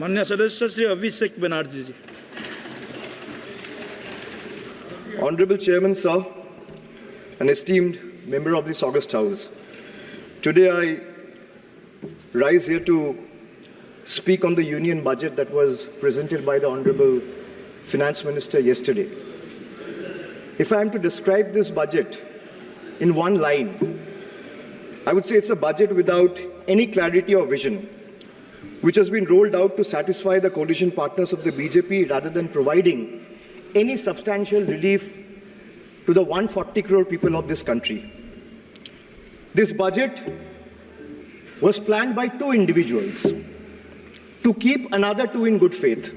माननीय सदस्य श्री अभिषेक बनर्जी जी. Honorable Chairman, sir, an esteemed member of this August House, today I rise here to speak on the Union Budget that was presented by the Honorable Finance Minister yesterday. If I am to describe this budget in one line, I would say it's a budget without any clarity or vision, which has been rolled out to satisfy the coalition partners of the BJP rather than providing any substantial relief to the 140 crore people of this country. This budget was planned by two individuals to keep another two in good faith,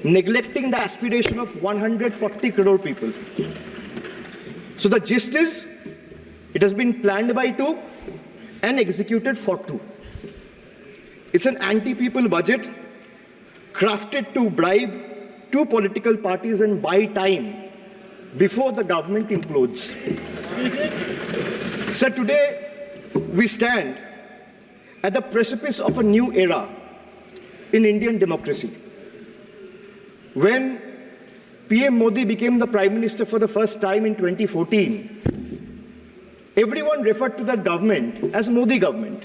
neglecting the aspiration of 140 crore people. So the gist is, it has been planned by two and executed for two. It's an anti-people budget crafted to bribe two political parties and buy time before the government implodes. So today we stand at the precipice of a new era in Indian democracy. When PM Modi became the Prime Minister for the first time in 2014, everyone referred to that government as Modi government.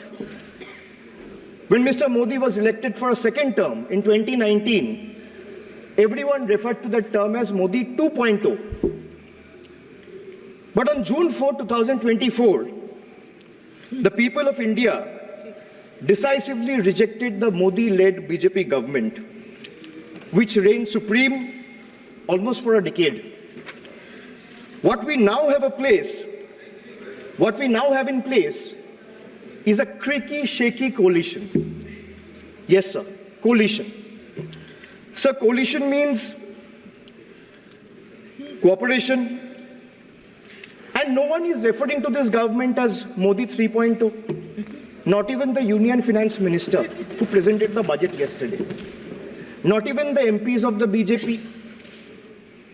When Mr. Modi was elected for a second term in 2019, everyone referred to that term as Modi 2.0. But on June 4, 2024, the people of India decisively rejected the Modi-led BJP government, which reigned supreme almost for a decade. What we now have in place is a creaky, shaky coalition. Yes, sir, coalition. Sir, coalition means cooperation, and no one is referring to this government as Modi 3.0. Not even the Union Finance Minister who presented the budget yesterday. Not even the MPs of the BJP.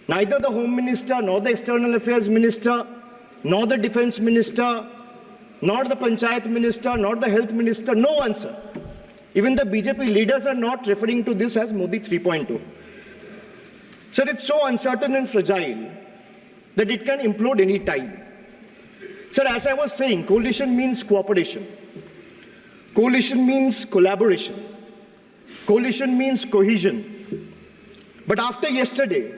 Neither the Home Minister, nor the External Affairs Minister, nor the Defence Minister, nor the Panchayat Minister, nor the Health Minister, no one, sir. Even the BJP leaders are not referring to this as Modi 3.0. Sir, it's so uncertain and fragile that it can implode any time. Sir, as I was saying, coalition means cooperation. Coalition means collaboration. Coalition means cohesion. But after yesterday,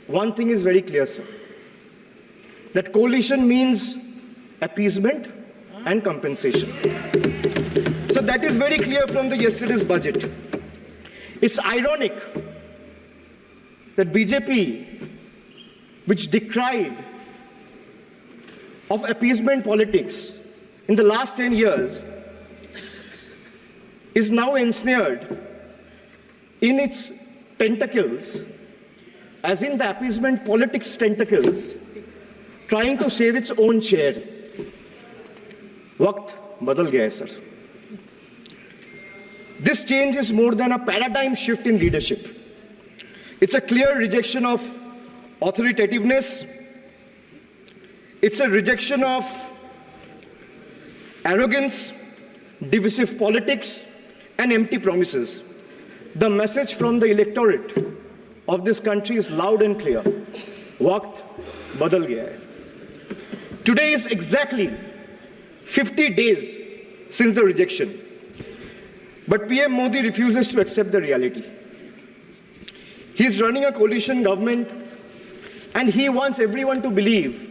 one thing is very clear, sir. That coalition means appeasement and compensation. So that is very clear from the yesterday's budget. It's ironic that BJP, which decried of appeasement politics in the last 10 years, is now ensnared in its tentacles, as in the appeasement politics tentacles, trying to save its own chair. Waqt badal gaya hai, sir. This change is more than a paradigm shift in leadership. It's a clear rejection of authoritativeness. It's a rejection of arrogance, divisive politics, and empty promises. The message from the electorate of this country is loud and clear. Waqt badal gaya hai. Today is exactly 50 days since the rejection. But PM Modi refuses to accept the reality. He is running a coalition government and he wants everyone to believe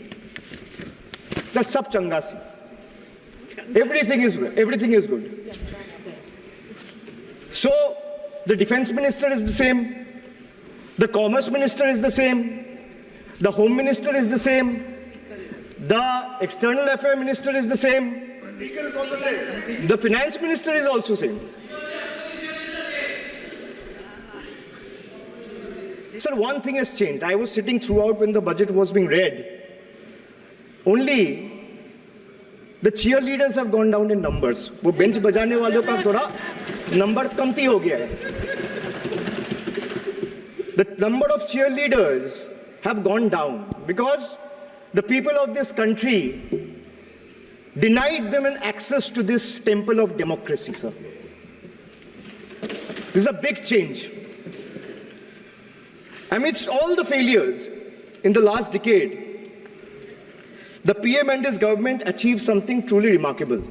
that sab changa si. Everything is good. So the defense minister is the same, the commerce minister is the same, the home minister is the same, the external affairs minister is the same, Speaker is also same. The finance minister is also same. Sir, one thing has changed. I was sitting throughout when the budget was being read. Only the cheerleaders have gone down in numbers. वो bench बजाने वालों का थोड़ा number कमती हो गया है. The number of cheerleaders have gone down because the people of this country denied them an access to this temple of democracy, sir. This is a big change. Amidst all the failures in the last decade, the PM and his government achieved something truly remarkable.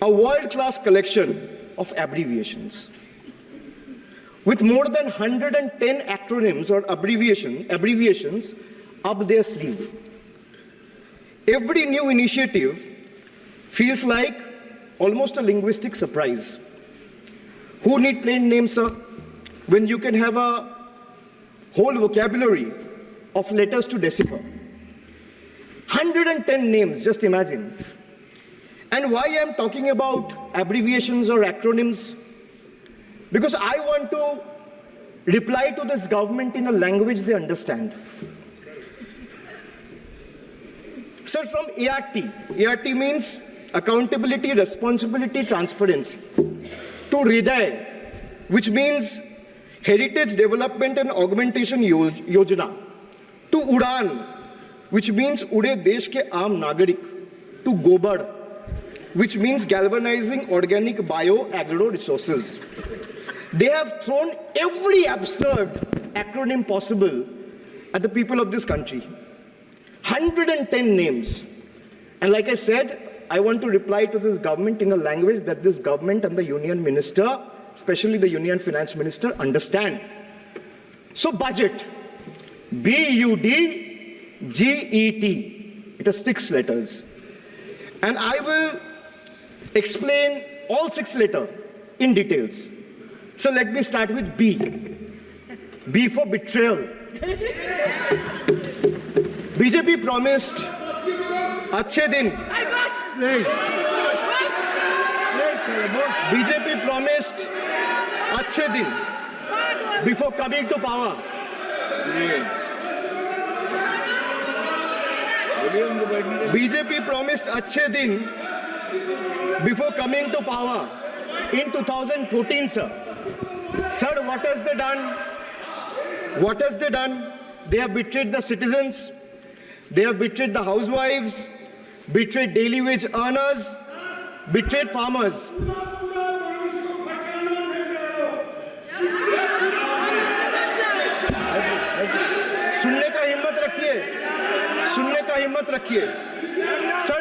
A world-class collection of abbreviations. With more than 110 acronyms or abbreviations up their sleeve. Every new initiative feels like almost a linguistic surprise. Who need plain names, sir, when you can have a whole vocabulary of letters to decipher? 110 names, just imagine. And why I'm talking about abbreviations or acronyms? Because I want to reply to this government in a language they understand. Sir, from ART. ART means accountability, responsibility, transparency. To Hriday, which means Heritage Development and Augmentation Yojana. To Udan, which means Ude Desh ke Aam Nagarik. To Gobar, which means galvanizing organic bio-agro resources. They have thrown every absurd acronym possible at the people of this country. 110 names. And like I said, I want to reply to this government in a language that this government and the union minister, especially the union finance minister, understand. So budget, B-U-D-G-E-T. It has 6 letters. And I will explain all 6 letters in details. So let me start with B. B for betrayal. BJP promised Achhe Din. BJP promised Achhe Din before coming to power. BJP promised Achhe Din before coming to power in 2014, sir. Sir, what has they done? What has they done? They have betrayed the citizens. They have betrayed the housewives, betrayed daily wage earners, betrayed farmers. सुनने का हिम्मत रखिए. Sir,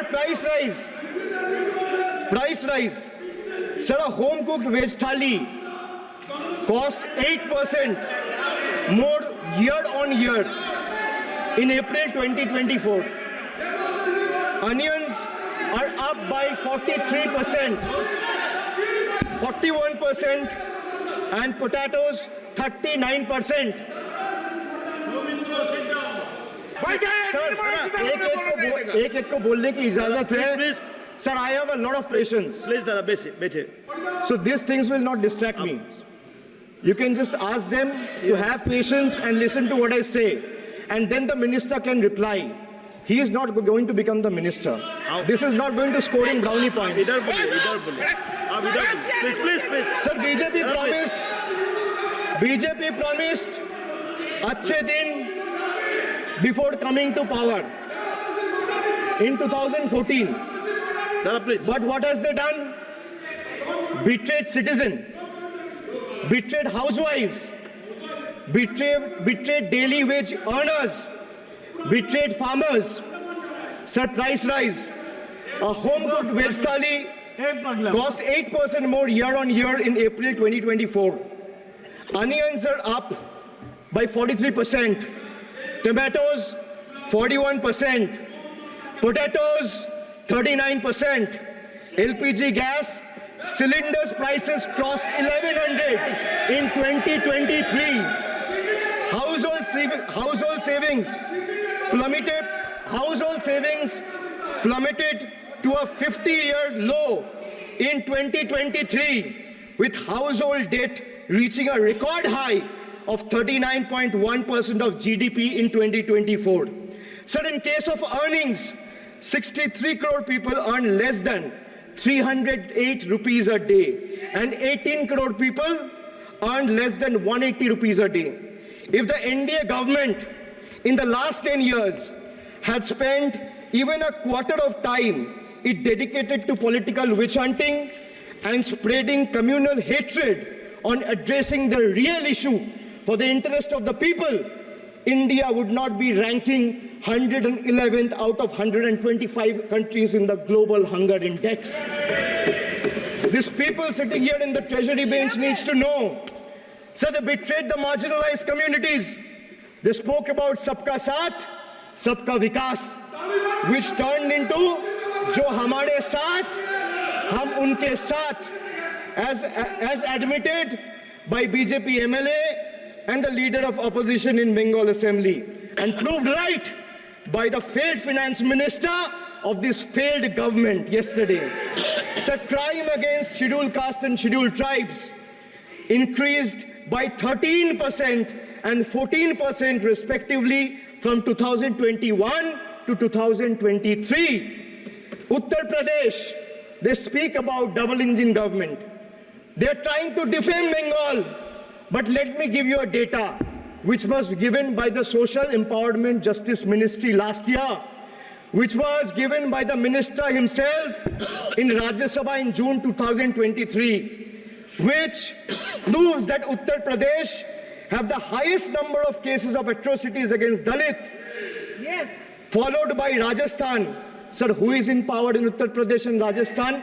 price rise. Sir, a home cooked veg thali costs 8% more year on year in April 2024. Onions are up by 43%, 41%, and potatoes 39%. एक को बोलने की इजाजत है. Sir, I have a lot of patience. Please, Dada, बैठे. So these things will not distract me. You can just ask them to have patience and listen to what I say. And then the minister can reply. He is not going to become the minister. This is not going to score in brownie points. Please. Sir, BJP promised Achhe Din before coming to power in 2014. Dada, please. But what has they done? Betrayed citizen, betrayed housewives, betrayed daily wage earners, betrayed farmers. Sir, price rise. A home-cooked veg thali costs 8% more year on year in April 2024. Onions are up by 43%. Tomatoes, 41%. Potatoes, 39%. LPG gas cylinders prices crossed 1100 in 2023. Household savings plummeted to a 50-year low in 2023, with household debt reaching a record high of 39.1% of GDP in 2024. Sir, in case of earnings, 63 crore people earn less than 308 rupees a day, and 18 crore people earn less than 180 rupees a day. If the NDA government in the last 10 years had spent even a quarter of time it dedicated to political witch hunting and spreading communal hatred on addressing the real issue for the interest of the people, India would not be ranking 111th out of 125 countries in the global hunger index. These people sitting here in the treasury bench needs to know. So they betrayed the marginalized communities. They spoke about Sabka Saath, Sabka Vikas, which turned into Jo Hamare Saath, Hum Unke Saath, as admitted by BJP MLA and the leader of opposition in Bengal Assembly, and proved right by the failed finance minister of this failed government yesterday. So crime against scheduled caste and scheduled tribes increased by 13% and 14% respectively from 2021 to 2023. Uttar Pradesh, they speak about double engine government. They're trying to defame Bengal. But let me give you a data which was given by the Social Empowerment Justice Ministry last year, which was given by the minister himself in Rajya Sabha in June 2023, which proves that Uttar Pradesh have the highest number of cases of atrocities against Dalit, yes, followed by Rajasthan. Sir, who is in power in Uttar Pradesh and Rajasthan?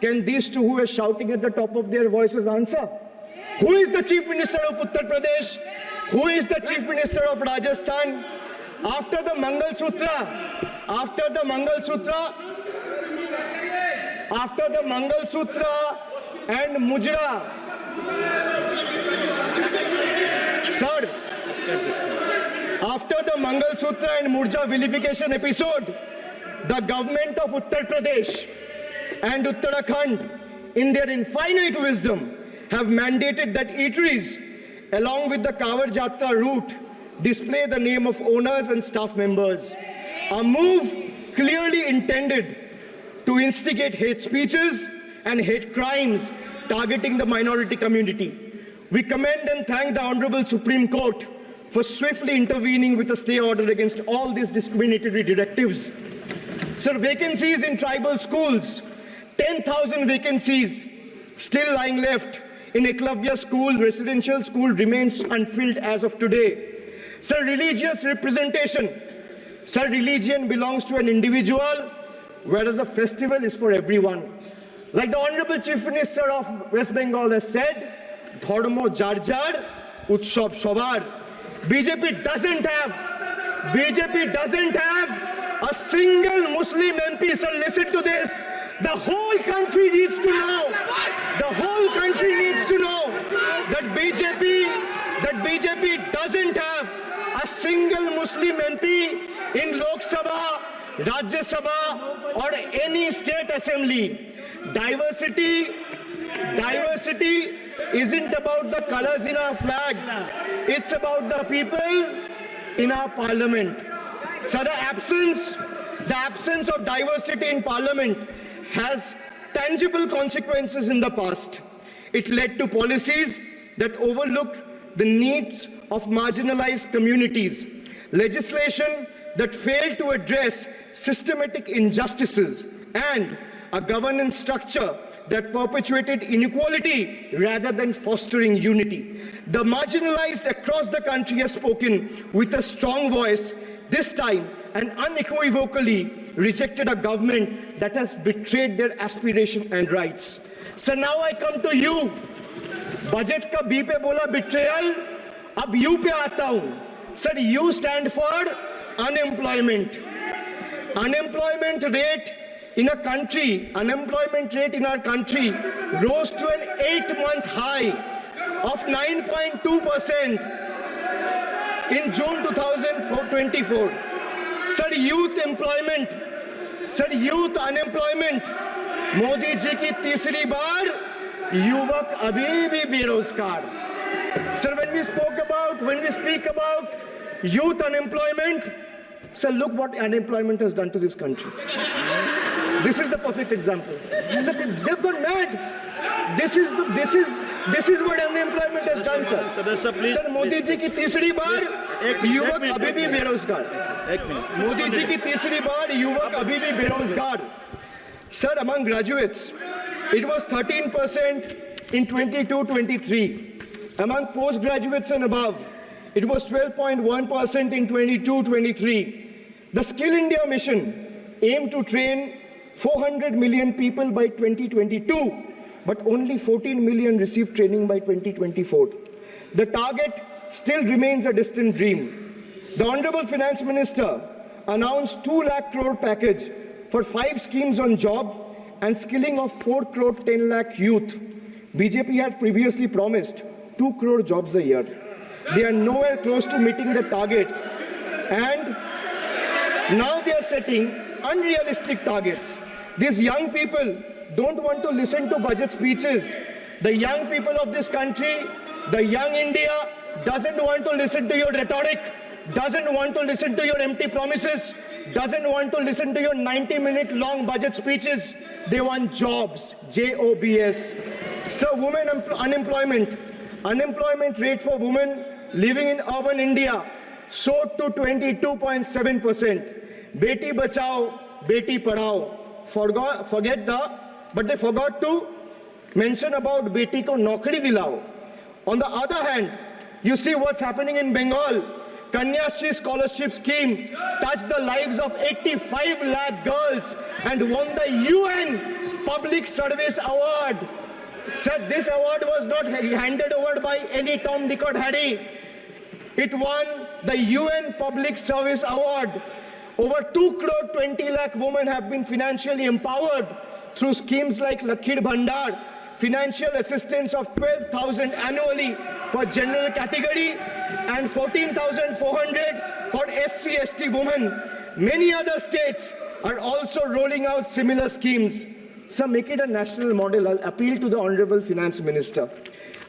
Can these two who are shouting at the top of their voices answer? Who is the Chief Minister of Uttar Pradesh? Who is the Chief Minister of Rajasthan? After the Mangal Sutra and Mujra, sir, after the Mangal Sutra and Murja vilification episode, the government of Uttar Pradesh and Uttarakhand, in their infinite wisdom, have mandated that eateries, along with the Kawar Jatra route, display the name of owners and staff members. A move clearly intended to instigate hate speeches and hate crimes targeting the minority community. We commend and thank the Honorable Supreme Court for swiftly intervening with a stay order against all these discriminatory directives. Sir, vacancies in tribal schools, 10,000 vacancies still lying left in Eklavya school, residential school, remains unfilled as of today. Sir, religious representation. Sir, religion belongs to an individual, whereas a festival is for everyone. Like the Honorable Chief Minister of West Bengal has said, Dharmo jar jar, Utsav Shobar. BJP doesn't have a single Muslim MP. Sir, listen to this. The whole country needs to know. That BJP doesn't have a single Muslim MP in Lok Sabha, Rajya Sabha, or any state assembly. Diversity isn't about the colors in our flag. It's about the people in our parliament. So the absence of diversity in parliament has tangible consequences in the past. It led to policies that overlooked the needs of marginalized communities, legislation that failed to address systematic injustices, and a governance structure that perpetuated inequality rather than fostering unity. The marginalized across the country have spoken with a strong voice, this time and unequivocally rejected a government that has betrayed their aspiration and rights. So now I come to you. Budget का B पे बोला betrayal, अब U पे आता हूँ. Sir, U stand for unemployment. Unemployment rate in our country rose to an 8-month high of 9.2% in June 2024. Sir, youth unemployment, Modi ji की तीसरी बार युवक अभी भी बेरोजगार. Sir, when we speak about youth unemployment, sir, look what unemployment has done to this country. This is the perfect example. Sir, they've gone mad. This is what unemployment has done, sir. Sir, Modi ji की तीसरी बार युवक अभी भी बेरोजगार. मोदी जी की तीसरी बार युवक अभी भी बेरोजगार. Sir, among graduates, it was 13% in 22-23. Among postgraduates and above, it was 12.1% in 22-23. The Skill India mission aimed to train 400 million people by 2022, but only 14 million received training by 2024. The target still remains a distant dream. The Honorable Finance Minister announced 2 lakh crore package for 5 schemes on job and skilling of 4 crore 10 lakh youth. BJP had previously promised 2 crore jobs a year. They are nowhere close to meeting the target, and now they are setting unrealistic targets. These young people don't want to listen to budget speeches. The young people of this country, the young India, doesn't want to listen to your rhetoric, doesn't want to listen to your empty promises, doesn't want to listen to your 90-minute long budget speeches. They want jobs, J-O-B-S. So women unemployment rate for women living in urban India soared to 22.7%. Beti Bachao, Beti Padhao. But they forgot to mention about Beti ko Naukri Dilao. On the other hand, you see what's happening in Bengal. Kanyashri scholarship scheme touched the lives of 85 lakh girls and won the UN Public Service Award. Said this award was not handed over by any Tom, Dick or Harry. It won the UN Public Service Award. Over 2 crore 20 lakh women have been financially empowered through schemes like Lakhir Bhandar, financial assistance of 12,000 annually for general category and 14,400 for SC/ST women. Many other states are also rolling out similar schemes. So make it a national model. I'll appeal to the Honorable Finance Minister.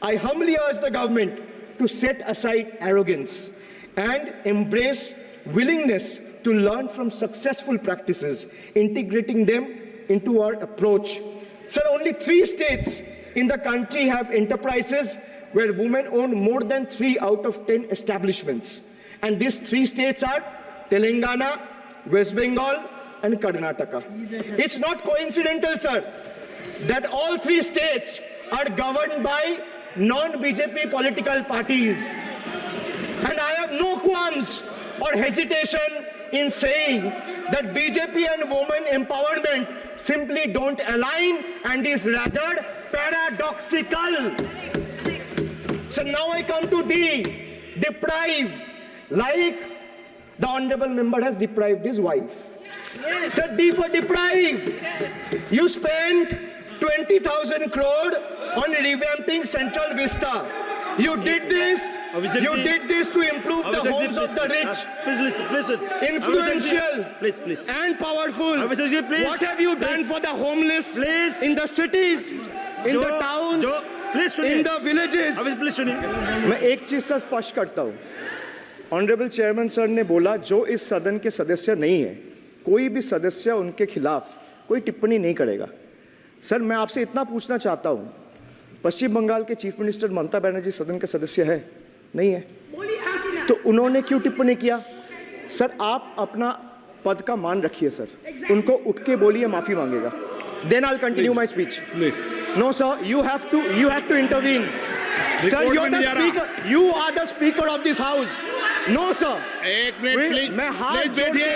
I humbly urge the government to set aside arrogance and embrace willingness to learn from successful practices, integrating them into our approach. Sir, only 3 states in the country have enterprises where women own more than 3 out of 10 establishments. And these 3 states are Telangana, West Bengal, and Karnataka. It's not coincidental, sir, that all 3 states are governed by non-BJP political parties. And I have no qualms or hesitation in saying that BJP and women empowerment simply don't align and is rather paradoxical. So now I come to D, deprive, like the Honorable Member has deprived his wife. Yes. So D for deprive. Yes. You spent 20,000 crore on revamping Central Vista. You did this. You did this to improve the homes of the rich. Please listen. Influential and powerful. What have you done for the homeless in the cities, in the towns, in the villages? मैं एक चीज से स्पष्ट करता हूँ. Honourable chairman sir ने बोला जो इस सदन के सदस्य नहीं है, कोई भी सदस्य उनके खिलाफ कोई टिप्पणी नहीं करेगा. सर मैं आपसे इतना पूछना चाहता हूँ, पश्चिम बंगाल के चीफ मिनिस्टर ममता बनर्जी सदन के सदस्य है? नहीं है. तो उन्होंने क्यों टिप्पणी किया? सर आप अपना पद का मान रखिए सर. उनको उठ के बोलिए माफी मांगेगा. Then I'll continue my speech. No sir, you have to intervene. Sir, you're the speaker. You are the speaker of this house. No sir. एक मिनट प्लीज. मैं हाथ जोड़ के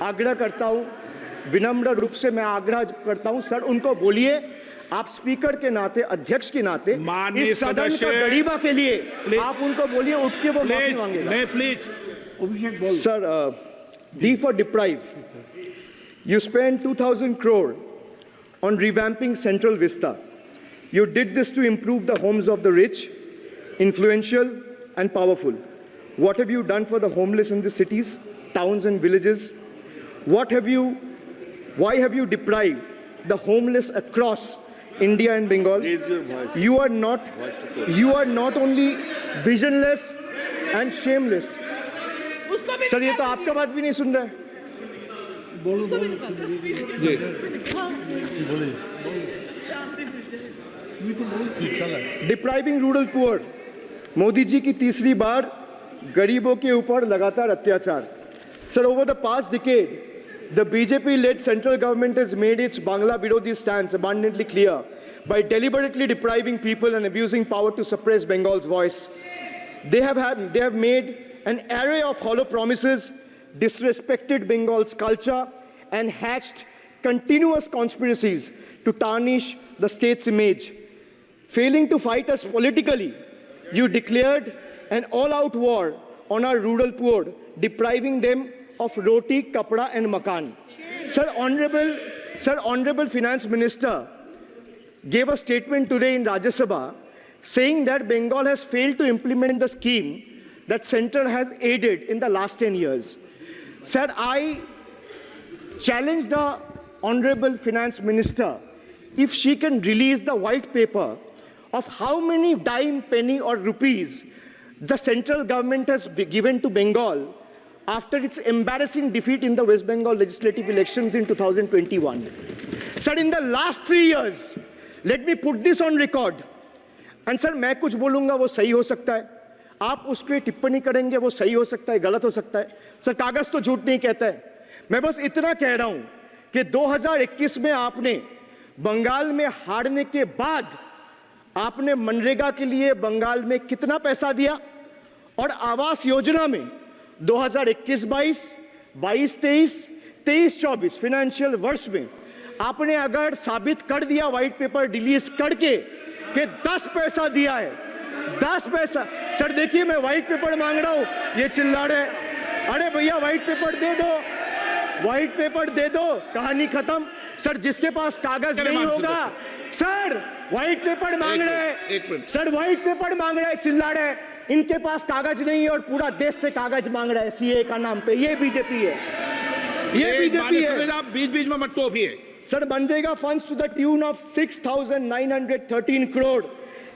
आग्रह करता हूँ, विनम्र रूप से मैं आग्रह करता हूँ सर, उनको बोलिए आप स्पीकर के नाते, अध्यक्ष के नाते इस सदन का गरिमा के लिए आप उनको बोलिए उठ के वो माफी मांगेगा. Please. Sir, D for deprive. You spent 2,000 crore on revamping Central Vista. You did this to improve the homes of the rich, influential, and powerful. What have you done for the homeless in the cities, towns, and villages? Why have you deprived the homeless across India and Bengal? You are not only visionless and shameless. Sir ये तो आपका बात भी नहीं सुन रहा है. Depriving rural poor. Modi ji की तीसरी बार गरीबों के ऊपर लगातार अत्याचार. Sir, over the past decade, the BJP-led central government has made its Bangla Birodhi stance abundantly clear by deliberately depriving people and abusing power to suppress Bengal's voice. They have made an array of hollow promises, disrespected Bengal's culture, and hatched continuous conspiracies to tarnish the state's image. Failing to fight us politically, you declared an all-out war on our rural poor, depriving them of roti, kapda, and makan. Sir, Honorable Finance Minister gave a statement today in Rajya Sabha saying that Bengal has failed to implement the scheme that Centre has aided in the last 10 years. Sir, I challenge the Honorable Finance Minister if she can release the white paper of how many dime, penny or rupees the central government has given to Bengal after its embarrassing defeat in the West Bengal legislative elections in 2021. Sir, in the last 3 years, let me put this on record. And sir, मैं कुछ बोलूँगा वो सही हो सकता है, आप उसके टिप्पणी करेंगे वो सही हो सकता है, गलत हो सकता है. सर, कागज तो झूठ नहीं कहता है. मैं बस इतना कह रहा हूँ कि 2021 में आपने बंगाल में हारने के बाद आपने मनरेगा के लिए बंगाल में कितना पैसा दिया और आवास योजना में 2021-22, 22-23, 23-24 फाइनेंशियल वर्ष में आपने अगर साबित कर दिया व्हाइट पेपर रिलीज करके कि 10 पैसा दिया है, 10 पैसा. सर देखिए, मैं व्हाइट पेपर मांग रहा हूं, ये चिल्ला रहे. अरे भैया व्हाइट पेपर दे दो, व्हाइट पेपर दे दो, कहानी खत्म. सर जिसके पास कागज नहीं होगा, सर व्हाइट पेपर मांग रहे हैं, सर व्हाइट पेपर मांग रहे हैं, चिल्ला रहे हैं. इनके पास कागज नहीं है और पूरा देश से कागज मांग रहा है सीए का नाम पे. ये बीजेपी है, ये बीजेपी है. आप बीच-बीच में मत टोकिए. Sir, Manrega funds to the tune of 6,913 crore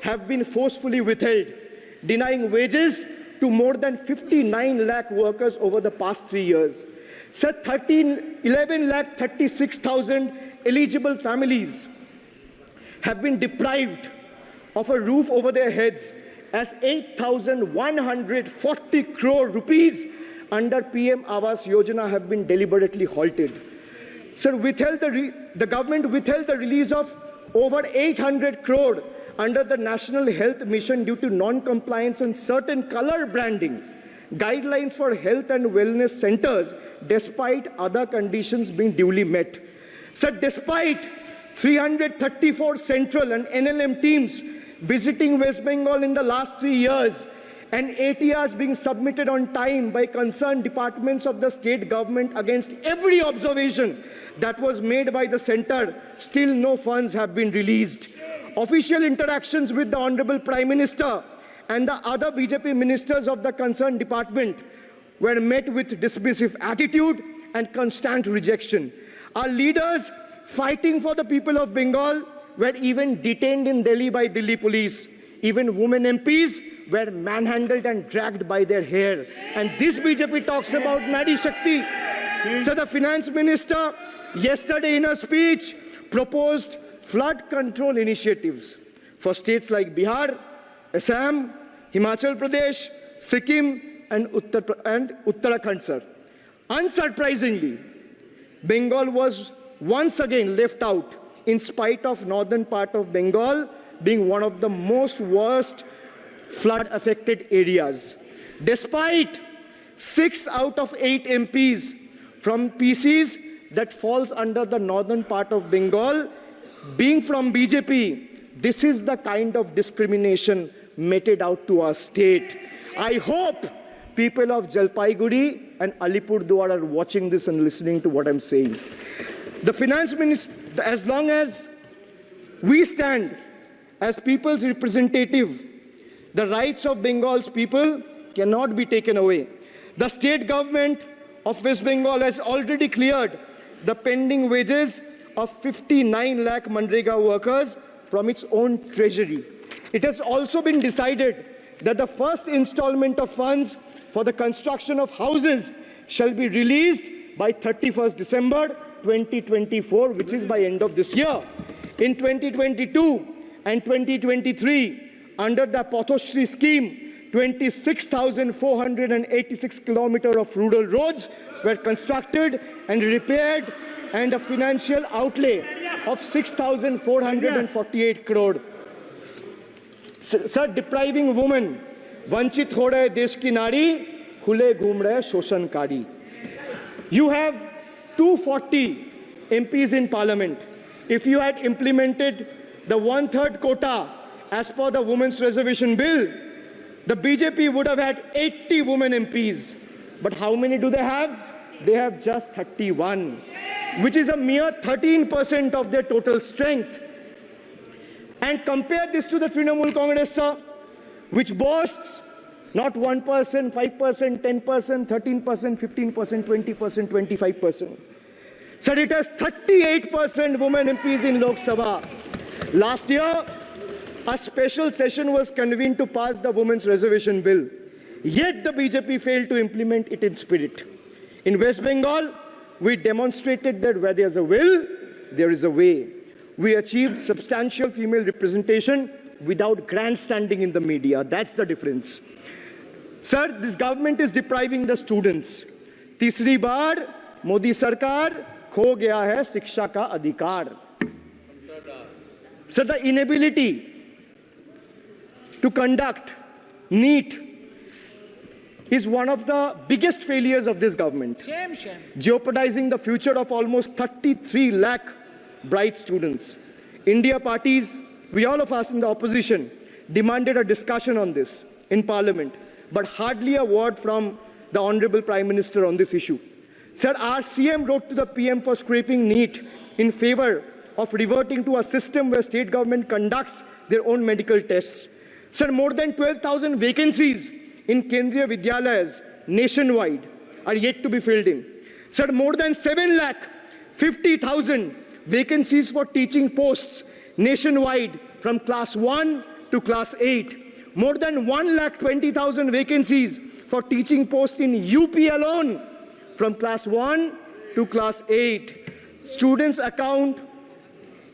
have been forcefully withheld, denying wages to more than 59 lakh workers over the past 3 years. Sir, 11 lakh 36,000 eligible families have been deprived of a roof over their heads as 8,140 crore rupees under PM Awas Yojana have been deliberately halted. Sir, the government withheld the release of over 800 crore under the National Health Mission due to non-compliance and certain color branding guidelines for health and wellness centers, despite other conditions being duly met. Sir, despite 334 central and NLM teams visiting West Bengal in the last 3 years, and ATRs being submitted on time by concerned departments of the state government against every observation that was made by the centre, still no funds have been released. Official interactions with the Honorable Prime Minister and the other BJP ministers of the concerned department were met with dismissive attitude and constant rejection. Our leaders fighting for the people of Bengal were even detained in Delhi by Delhi police. Even women MPs were manhandled and dragged by their hair. And this BJP talks about Nari Shakti. So the finance minister yesterday in a speech proposed flood control initiatives for states like Bihar, Assam, Himachal Pradesh, Sikkim, and Uttarakhand, sir. Unsurprisingly, Bengal was once again left out in spite of northern part of Bengal being one of the most worst flood-affected areas. Despite 6 out of 8 MPs from PCs that falls under the northern part of Bengal being from BJP, this is the kind of discrimination meted out to our state. I hope people of Jalpaiguri and Alipurduar are watching this and listening to what I'm saying. The finance minister, as long as we stand as people's representative, the rights of Bengal's people cannot be taken away. The state government of West Bengal has already cleared the pending wages of 59 lakh Manrega workers from its own treasury. It has also been decided that the first installment of funds for the construction of houses shall be released by 31st December 2024, which is by end of this year. In 2022 and 2023, under the Pathoshri scheme, 26,486 kilometers of rural roads were constructed and repaired and a financial outlay of 6,448 crore. Sir, depriving women, vanchit ho rahe desh ki nari, khule ghum rahe shoshankari. You have 240 MPs in parliament. If you had implemented the 1/3 quota as per the Women's Reservation Bill, the BJP would have had 80 women MPs. But how many do they have? They have just 31, which is a mere 13% of their total strength. And compare this to the Trinamool Congress, sir, which boasts not 1%, 5%, 10%, 13%, 15%, 20%, 25%. Sir, it has 38% women MPs in Lok Sabha. Last year, a special session was convened to pass the Women's Reservation Bill. Yet the BJP failed to implement it in spirit. In West Bengal, we demonstrated that where there's a will, there is a way. We achieved substantial female representation without grandstanding in the media. That's the difference. Sir, this government is depriving the students. तीसरी बार मोदी सरकार खो गया है शिक्षा का अधिकार. Sir, the inability to conduct NEET is one of the biggest failures of this government, jeopardizing the future of almost 33 lakh bright students. India parties, we all of us in the opposition, demanded a discussion on this in Parliament, but hardly a word from the Honorable Prime Minister on this issue. Sir, our CM wrote to the PM for scrapping NEET in favor of reverting to a system where state government conducts their own medical tests. Sir, more than 12,000 vacancies in Kendriya Vidyalayas nationwide are yet to be filled in. Sir, more than 7,50,000 vacancies for teaching posts nationwide from class 1 to class 8. More than 1,20,000 vacancies for teaching posts in UP alone from class 1 to class 8. Students account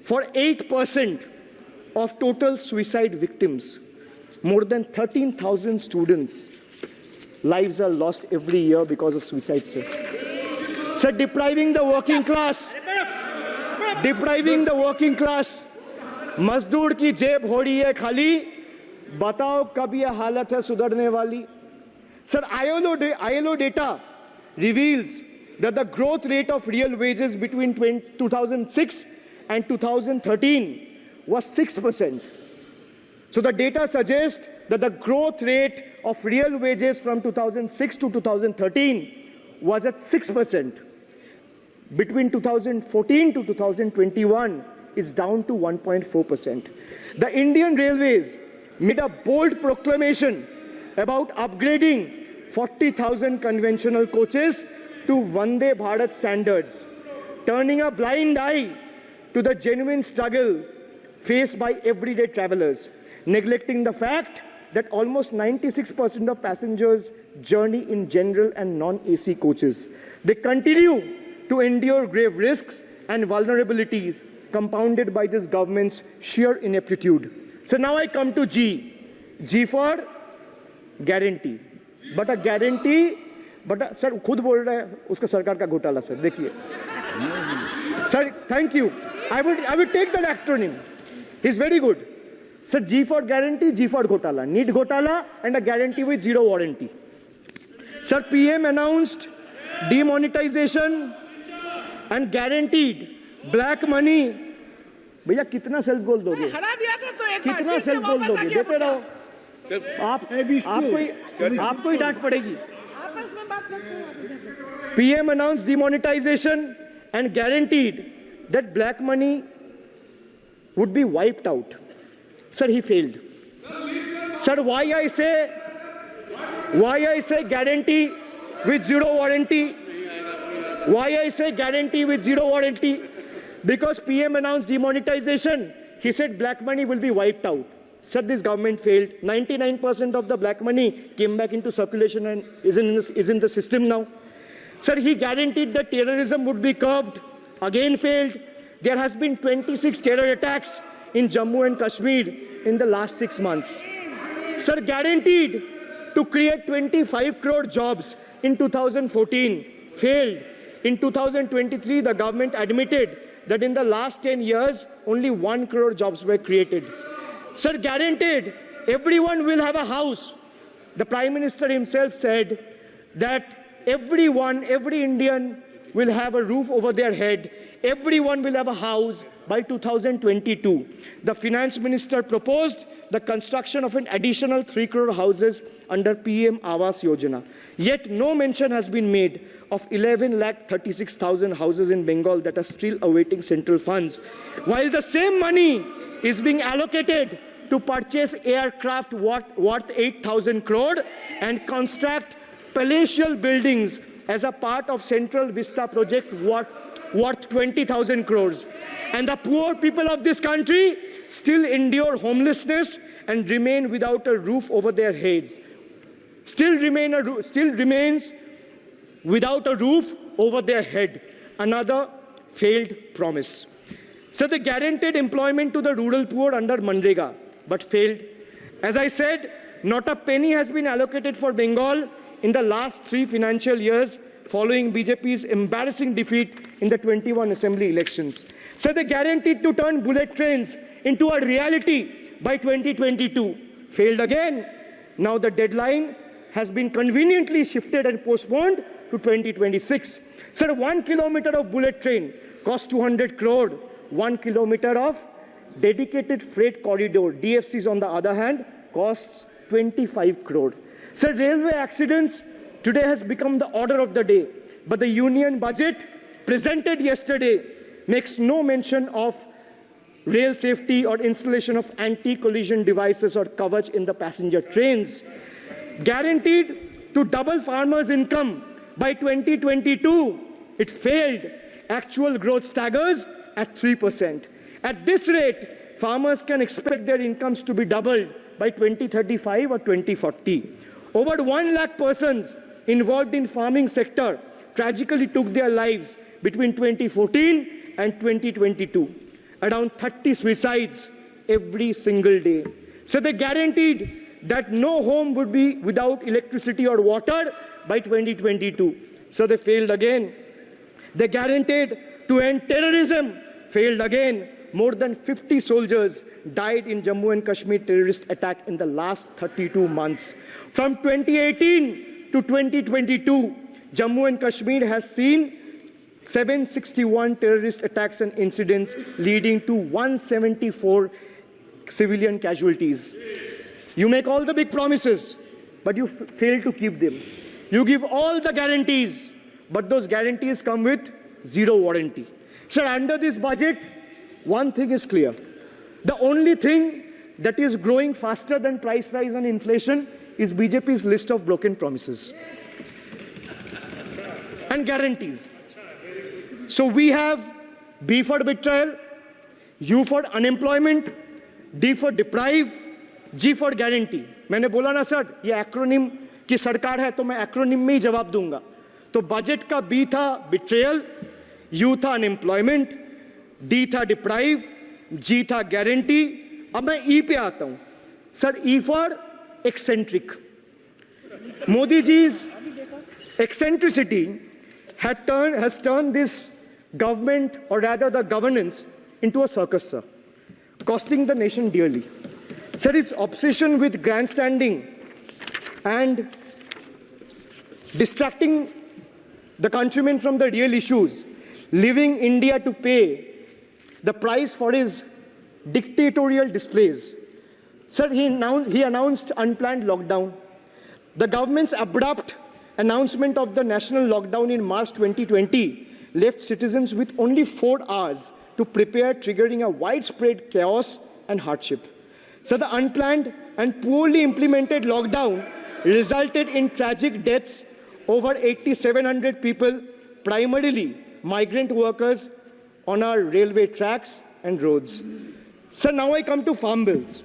for 8% of total suicide victims. More than 13,000 students' lives are lost every year because of suicide, sir. Sir, depriving the working class, मजदूर की जेब हो रही है खाली, बताओ कब ये हालत है सुधरने वाली? Sir, ILO data reveals that the growth rate of real wages between 2006 and 2013 was 6%. So the data suggests that the growth rate of real wages from 2006 to 2013 was at 6%. Between 2014 to 2021, it's down to 1.4%. The Indian Railways made a bold proclamation about upgrading 40,000 conventional coaches to Vande Bharat standards, turning a blind eye to the genuine struggle faced by everyday travelers, neglecting the fact that almost 96% of passengers journey in general and non-AC coaches. They continue to endure grave risks and vulnerabilities compounded by this government's sheer ineptitude. So now I come to G. G for guarantee. But a guarantee, sir, खुद बोल रहा है उसका सरकार का घोटाला, sir. देखिए. Sir, thank you. I would take that acronym. He's very good. Sir, G for guarantee, G for ghotala. NEET ghotala and a guarantee with zero warranty. Sir, PM announced demonetization and guaranteed black money. भैया कितना self goal दोगे? कितना self goal दोगे? देते रहो. आपको ही डांट पड़ेगी. PM announced demonetization and guaranteed that black money would be wiped out. Sir, he failed. Sir, why I say guarantee with zero warranty? Why I say guarantee with zero warranty? Because PM announced demonetization. He said black money will be wiped out. Sir, this government failed. 99% of the black money came back into circulation and is in the system now. Sir, he guaranteed that terrorism would be curbed. Again failed. There has been 26 terror attacks in Jammu and Kashmir in the last 6 months. Sir, guaranteed to create 25 crore jobs in 2014. Failed. in 2023, the government admitted that in the last 10 years, only 1 crore jobs were created. Sir, guaranteed, everyone will have a house. The Prime Minister himself said that everyone, every Indian will have a roof over their head. Everyone will have a house by 2022. The Finance Minister proposed the construction of an additional 3 crore houses under PM Awas Yojana. Yet no mention has been made of 11,36,000 houses in Bengal that are still awaiting central funds, while the same money is being allocated to purchase aircraft worth 8,000 crore and construct palatial buildings as a part of Central Vista project worth 20,000 crores. And the poor people of this country still endure homelessness and remain without a roof over their heads. Still remains without a roof over their head. Another failed promise. So they guaranteed employment to the rural poor under Manrega, but failed. As I said, not a penny has been allocated for Bengal in the last 3 financial years following BJP's embarrassing defeat in the 21 assembly elections. So they guaranteed to turn bullet trains into a reality by 2022. Failed again. Now the deadline has been conveniently shifted and postponed to 2026. So 1 kilometer of bullet train costs 200 crore. 1 kilometer of dedicated freight corridor, DFCs on the other hand, costs 25 crore. So railway accidents today has become the order of the day. But the union budget presented yesterday makes no mention of rail safety or installation of anti-collision devices or Kavach in the passenger trains. Guaranteed to double farmers' income by 2022. It failed. Actual growth staggers at 3%. At this rate, farmers can expect their incomes to be doubled by 2035 or 2040. Over 1 lakh persons involved in farming sector tragically took their lives between 2014 and 2022. Around 30 suicides every single day. So they guaranteed that no home would be without electricity or water by 2022. So they failed again. They guaranteed to end terrorism. Failed again. More than 50 soldiers died in Jammu and Kashmir terrorist attack in the last 32 months. From 2018 to 2022, Jammu and Kashmir has seen 761 terrorist attacks and incidents leading to 174 civilian casualties. You make all the big promises, but you fail to keep them. You give all the guarantees, but those guarantees come with zero warranty. Sir, under this budget, one thing is clear. The only thing that is growing faster than price rise and inflation is BJP's list of broken promises and guarantees. So we have B for betrayal, U for unemployment, D for deprive, G for guarantee. मैंने बोला ना sir, ये acronym की सरकार है तो मैं acronym में ही जवाब दूंगा. तो बजट का B था betrayal, U था unemployment, D था deprive, G था guarantee. अब मैं E पे आता हूं. Sir, E for eccentric. Modi ji's eccentricity has turned this government, or rather the governance, into a circus, sir, costing the nation dearly. Sir, his obsession with grandstanding and distracting the countrymen from the real issues, leaving India to pay the price for his dictatorial displays. Sir, he announced unplanned lockdown. The government's abrupt announcement of the national lockdown in March 2020 left citizens with only 4 hours to prepare, triggering a widespread chaos and hardship. So the unplanned and poorly implemented lockdown resulted in tragic deaths. Over 8,700 people, primarily migrant workers, on our railway tracks and roads. So now I come to farm bills.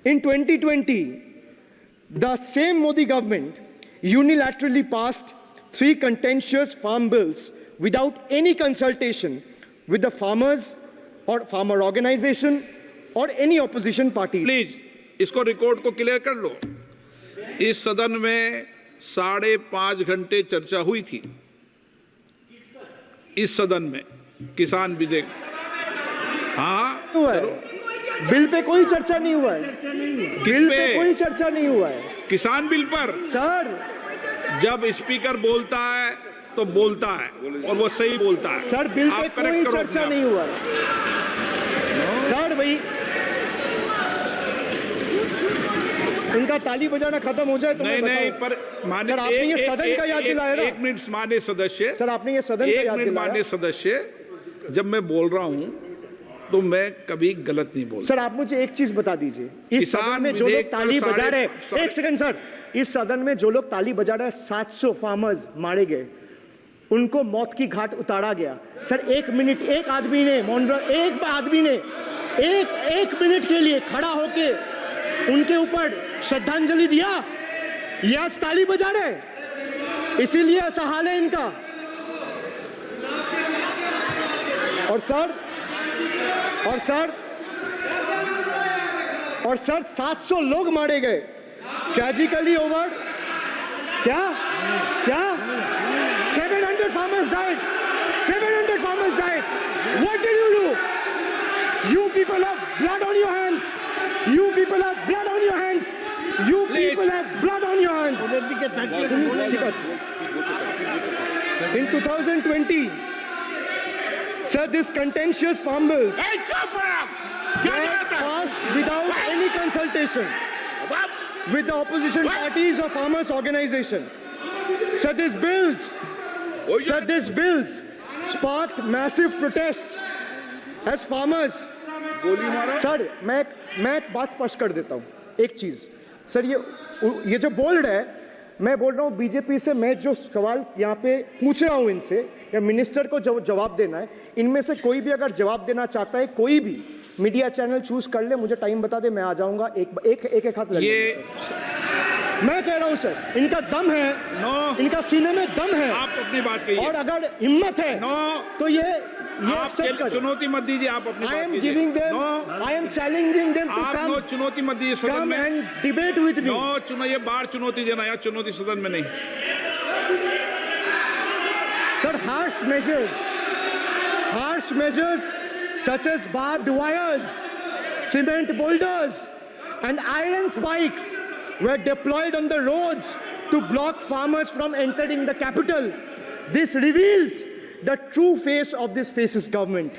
In 2020, the same Modi government unilaterally passed 3 contentious farm bills without any consultation with the farmers or farmer organization or any opposition party. Please इसको record को clear कर लो. इस सदन में 5.5 घंटे चर्चा हुई थी. इस सदन में किसान बिल, हाँ हुआ है, बिल पे कोई चर्चा नहीं हुआ है, बिल पे कोई चर्चा नहीं हुआ है किसान बिल पर सर। जब स्पीकर बोलता है तो बोलता है और वो सही बोलता है सर बिल पे आप कोई correct करो चर्चा अपने नहीं हुआ है सर। भाई इनका ताली बजाना खत्म हो जाए तो नहीं मैं नहीं बताऊं। पर माने सर आपने ये सदन का याद दिलाया ना। एक मिनट माने सदस्य, सर आपने ये सदन का एक याद मिनट दिलाया। माने सदस्य, जब मैं बोल रहा हूं तो मैं कभी गलत नहीं बोलता। सर आप मुझे एक चीज बता दीजिए, इस किसान सदन में जो लोग विधेयक पर ताली बजा रहे साढ़े- एक सेकंड सर, इस सदन में जो लोग ताली बजा रहे 700 फार्मर्स मारे गए, उनको मौत की घाट उतारा गया। सर एक मिनट, एक आदमी ने एक मिनट के लिए खड़ा होके उनके ऊपर श्रद्धांजलि दिया। ये आज ताली बजा रहे, इसीलिए ऐसा हाल है इनका। और सर 700 लोग मारे गए, ट्रेजिकली ओवर। क्या 700 farmers died. 700 farmers died. What did you do? You people have blood on your hands. You people have blood on your hands. You people have blood on your hands. In 2020, sir, this contentious farm bills were passed without any consultation with the opposition parties or farmers' organization. Sir, these bills sparked massive protests as farmers. Sir मैं एक बात स्पष्ट कर देता हूँ, एक चीज sir, ये जो बोल रहा है, मैं बोल रहा हूँ बीजेपी से, मैं जो सवाल यहाँ पे पूछ रहा हूँ इनसे, या मिनिस्टर को जवाब देना है, इनमें से कोई भी अगर जवाब देना चाहता है, कोई भी मीडिया चैनल चूज कर ले, मुझे टाइम बता दे, मैं आ जाऊंगा। एक हाथ लगे। मैं कह रहा हूं सर, इनका दम है, इनका सीने में दम है, आप अपनी बात कहिए, और अगर हिम्मत है तो ये आप चुनौती मत दीजिए, आप अपनी I am giving them, I am challenging them to आप come, चुनौती मत दीजिए सदन come में। and debate with me. ये बार चुनौती देना, या चुनौती सदन में नहीं। Sir, harsh measures such as barbed wires, cement boulders, and iron spikes were deployed on the roads to block farmers from entering the capital. This reveals the true face of this fascist government.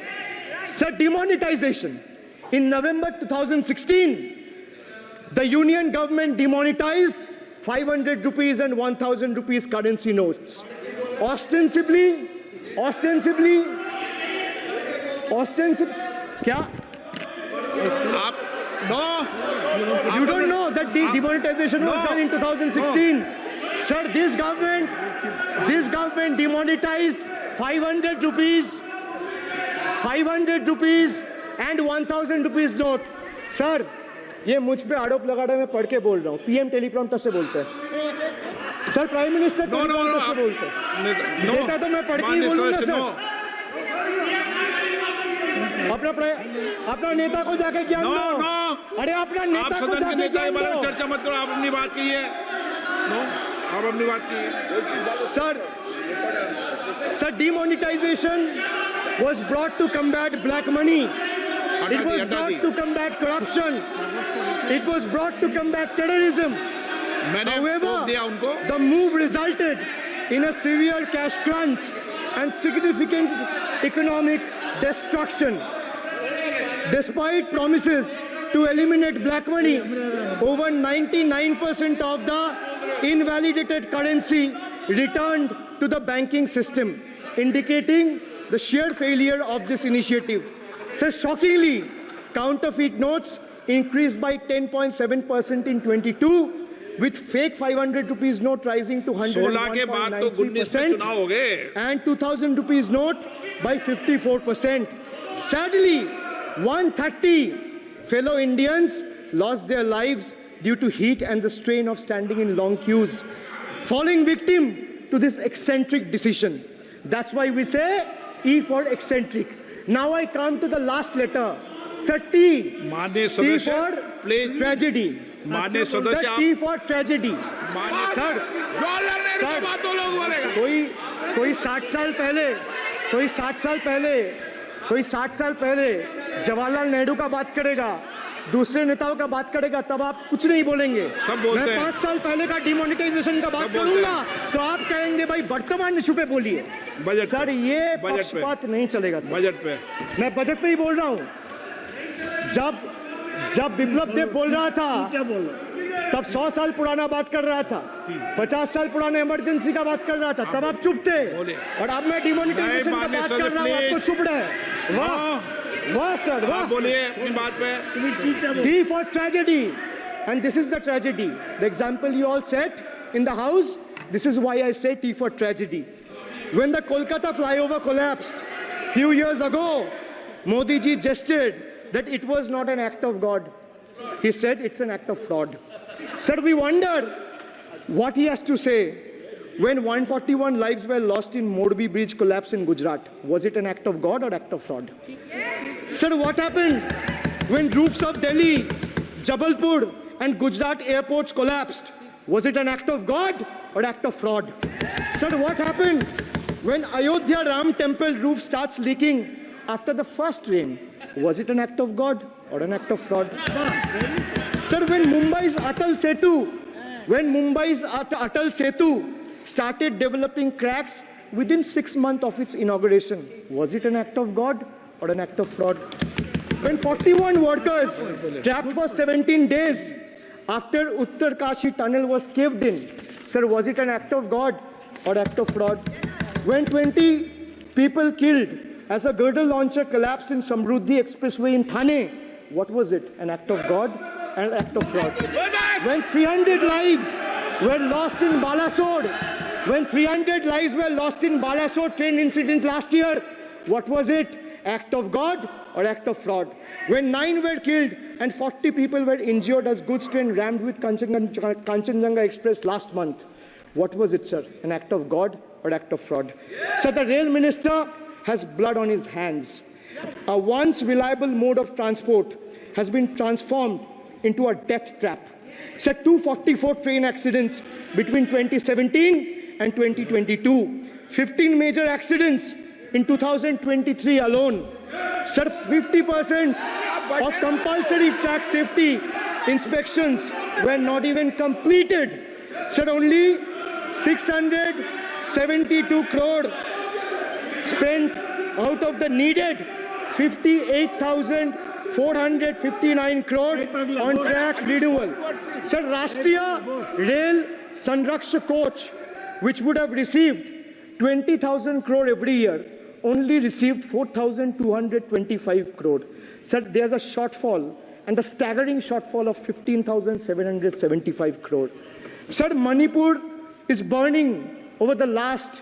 Sir, demonetization. In November 2016, the union government demonetized 500 rupees and 1000 rupees currency notes. Ostensibly, क्या? You don't know that the demonetization was done in 2016. Sir, this government demonetized 500 rupees and 1000 rupees note. Sir, ये मुझ पे आरोप लगा रहा है, मैं पढ़ के बोल रहा हूँ, पीएम टेलीप्रॉम्प्टर से बोलते हैं। सर प्राइम मिनिस्टर टेलीप्रॉम्प्टर से बोलते हैं, डेटा तो मैं पढ़ के ही बोलूंगा सर। अपना नेता को जाके ज्ञान दो। अरे अपना नेता को जाके ज्ञान दो। चर्चा मत करो, आप अपनी बात कीजिए। आप अपनी बात कीजिए। Sir, demonetization was brought to combat black money. It was brought to combat corruption. It was brought to combat terrorism. However, the move resulted in a severe cash crunch and significant economic destruction. Despite promises to eliminate black money, over 99% of the invalidated currency returned to the banking system, indicating the sheer failure of this initiative. So shockingly, counterfeit notes increased by 10.7% in 22, with fake 500 rupees note rising to 101.93% and 2000 rupees note by 54%. Sadly, 130 fellow Indians lost their lives due to heat and the strain of standing in long queues, falling victim to this eccentric decision. That's why we say E for eccentric. Now I come to the last letter. Sir, T. T for tragedy. Sir, T for tragedy. Sir, कोई 60 साल पहले कोई 60 साल पहले जवाहरलाल नेहरू का बात करेगा, दूसरे नेताओं का बात करेगा, तब आप कुछ नहीं बोलेंगे। सब बोलते मैं हैं। 5 साल पहले का डिमोनेटाइजेशन का बात सब बोलते करूंगा तो आप कहेंगे भाई वर्तमान इशू पे बोलिए। बजट सर पे। ये बजट पे। पक्षपात नहीं चलेगा सर। बजट पे मैं बजट पे ही बोल रहा हूँ। जब बिप्लब देव बोल रहा था तब 100 साल पुराना बात कर रहा था, 50 साल पुराने इमरजेंसी का बात कर रहा था, तब आप चुप थे। और अब मैं डिमोनेटाइजेशन का बात कर रहा हूँ, आपको चुप रहे। वाह वाह सर वाह। आप बोलिए अपनी बात पे। T for tragedy, and this is the tragedy. The example you all set in the house, this is why I say T for tragedy. When the Kolkata flyover collapsed few years ago, Modi ji gestured that it was not an act of God. He said it's an act of fraud. Sir, we wonder what he has to say when 141 lives were lost in Morbi Bridge collapse in Gujarat. Was it an act of God or act of fraud? Sir, what happened when roofs of Delhi, Jabalpur and Gujarat airports collapsed? Was it an act of God or act of fraud? Sir, what happened when Ayodhya Ram temple roof starts leaking after the first rain? Was it an act of God or an act of fraud? Sir, when Mumbai's Atal Setu started developing cracks within 6 months of its inauguration, was it an act of God or an act of fraud? When 41 workers trapped for 17 days after Uttarkashi tunnel was caved in, sir, was it an act of God or act of fraud? When 20 people killed as a girdle launcher collapsed in Samruddhi Expressway in Thane, what was it? An act of God and an act of fraud? When 300 lives were lost in Balasore, train incident last year, what was it? Act of God or act of fraud? When 9 were killed and 40 people were injured as goods train rammed with Kanchenjunga Express last month, what was it, sir? An act of God or act of fraud? So the rail minister has blood on his hands. A once reliable mode of transport has been transformed into a death trap. So 244 train accidents between 2017 and 2022. 15 major accidents in 2023 alone. Sir, 50% of compulsory track safety inspections were not even completed. Sir, only 672 crore spent out of the needed 58,459 crore on track renewal. Sir, Rashtriya Rail Sanraksha coach, which would have received 20,000 crore every year, only received 4,225 crore. Sir, there's a shortfall, and a staggering shortfall of 15,775 crore. Sir, Manipur is burning over the last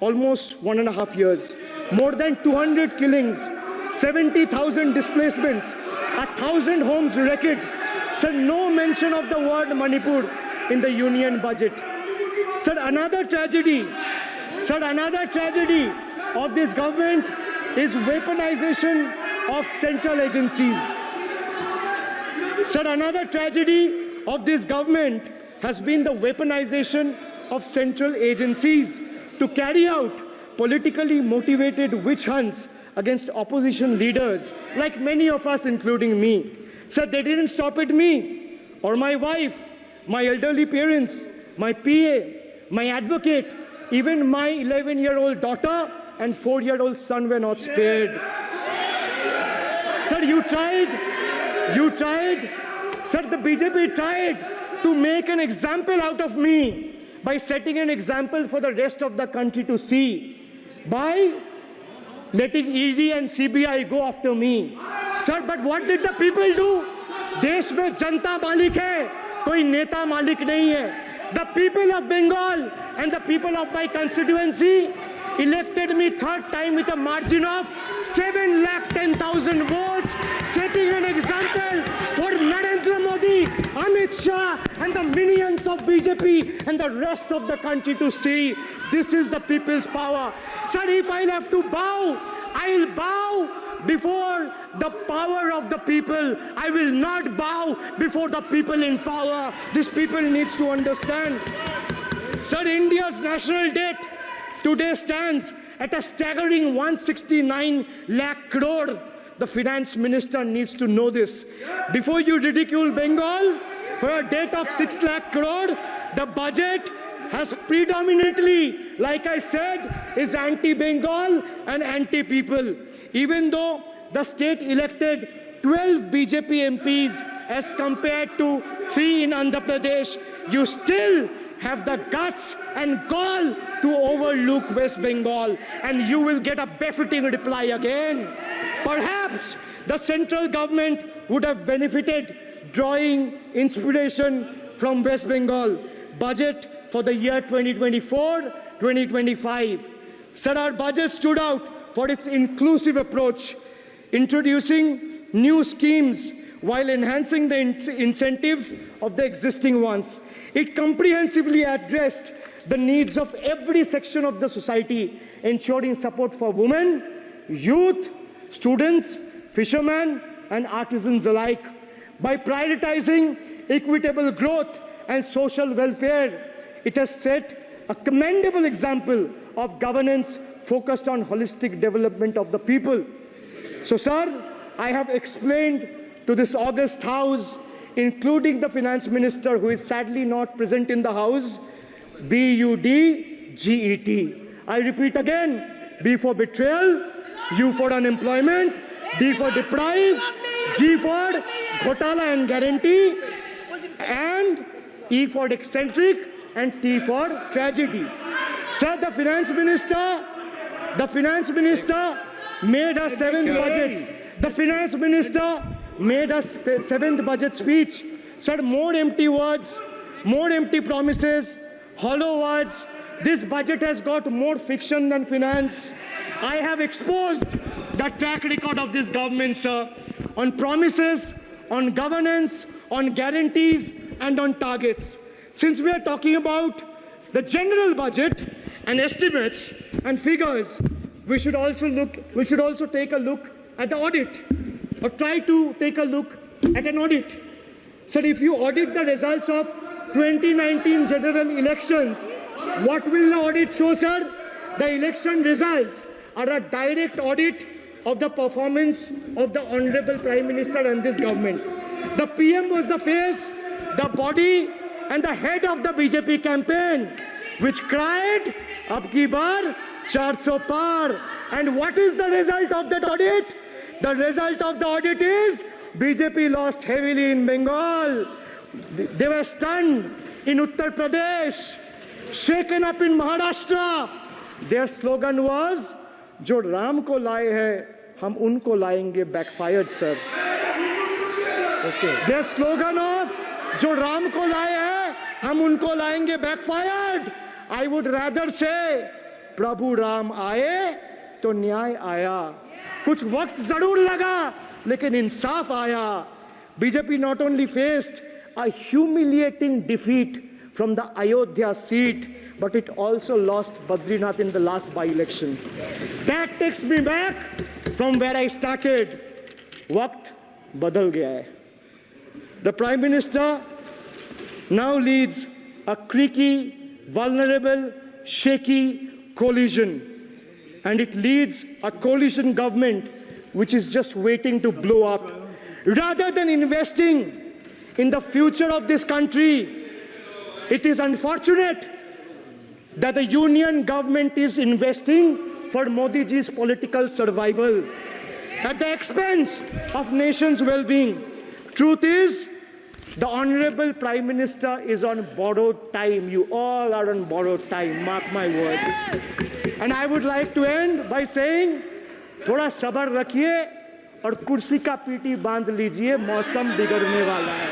almost 1.5 years. More than 200 killings, 70,000 displacements, 1,000 homes wrecked. Sir, no mention of the word Manipur in the union budget. Sir, another tragedy of this government is weaponization of central agencies. Sir, another tragedy of this government has been the weaponization of central agencies to carry out politically motivated witch hunts against opposition leaders, like many of us, including me. Sir, they didn't stop at me or my wife, my elderly parents, my PA, my advocate, even my 11-year-old daughter and 4-year-old son were not spared. Sir, you tried. Sir, the BJP tried to make an example out of me by setting an example for the rest of the country to see, by letting ED and CBI go after me. Sir, but what did the people do? देश में जनता मालिक है, कोई नेता मालिक नहीं है. The people of Bengal and the people of my constituency elected me third time with a margin of 710,000 votes, setting an example for Narendra Modi, Amit Shah and the minions of BJP and the rest of the country to see. This is the people's power. Sir, if I'll have to bow, I'll bow before the power of the people. I will not bow before the people in power. This people needs to understand. Sir, India's national debt today stands at a staggering 169 lakh crore. The finance minister needs to know this. Before you ridicule Bengal for a debt of 6 lakh crore, the budget has predominantly, like I said, is anti-Bengal and anti-people. Even though the state elected 12 BJP MPs as compared to 3 in Andhra Pradesh, you still have the guts and gall to overlook West Bengal, and you will get a befitting reply again. Perhaps the central government would have benefited drawing inspiration from West Bengal budget for the year 2024-2025. Sir, our budget stood out for its inclusive approach, introducing new schemes while enhancing the incentives of the existing ones. It comprehensively addressed the needs of every section of the society, ensuring support for women, youth, students, fishermen, and artisans alike. By prioritizing equitable growth and social welfare, it has set a commendable example of governance focused on holistic development of the people. So, sir, I have explained to this august House, including the finance minister who is sadly not present in the House, BUDGET. I repeat again, B for betrayal, U for unemployment, D for deprive, G for ghotala and guarantee, and E for eccentric, and T for tragedy. Sir, the finance minister made a seventh budget. The finance minister made a seventh budget speech. Sir, more empty words, more empty promises, hollow words. This budget has got more fiction than finance. I have exposed the track record of this government, sir, on promises, on governance, on guarantees, and on targets. Since we are talking about the general budget and estimates and figures, we should also take a look at the audit, or try to take a look at an audit. Sir, if you audit the results of 2019 general elections, what will the audit show, sir? The election results are a direct audit of the performance of the Honorable Prime Minister and this government. The PM was the face, the body, and the head of the BJP campaign, which cried, "Ab ki baar 400 par." And what is the result of that audit? The result of the audit is BJP lost heavily in Bengal. They were stunned in Uttar Pradesh, shaken up in Maharashtra. Their slogan was, "Jo Ram ko laaye hai, hum unko laayenge," backfired, sir. Okay. Their slogan of "Jo Ram ko laaye hai, hum unko laayenge," backfired. I would rather say, "Prabhu Ram aaye, to न्याय आया." कुछ वक्त जरूर लगा, लेकिन इंसाफ आया. BJP not only faced a humiliating defeat from the Ayodhya seat, but it also lost Badrinath in the last by-election. That takes me back from where I started. Waqt badal gaya hai. The Prime Minister now leads a creaky, vulnerable, shaky coalition. And it leads a coalition government which is just waiting to blow up. Rather than investing in the future of this country, it is unfortunate that the union government is investing for Modi ji's political survival at the expense of nation's well-being. Truth is, the Honorable Prime Minister is on borrowed time. You all are on borrowed time, mark my words. And I would like to end by saying, थोड़ा सब्र रखिए और कुर्सी का PT बांध लीजिए, मौसम बिगड़ने वाला है.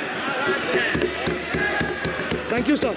Thank you, sir.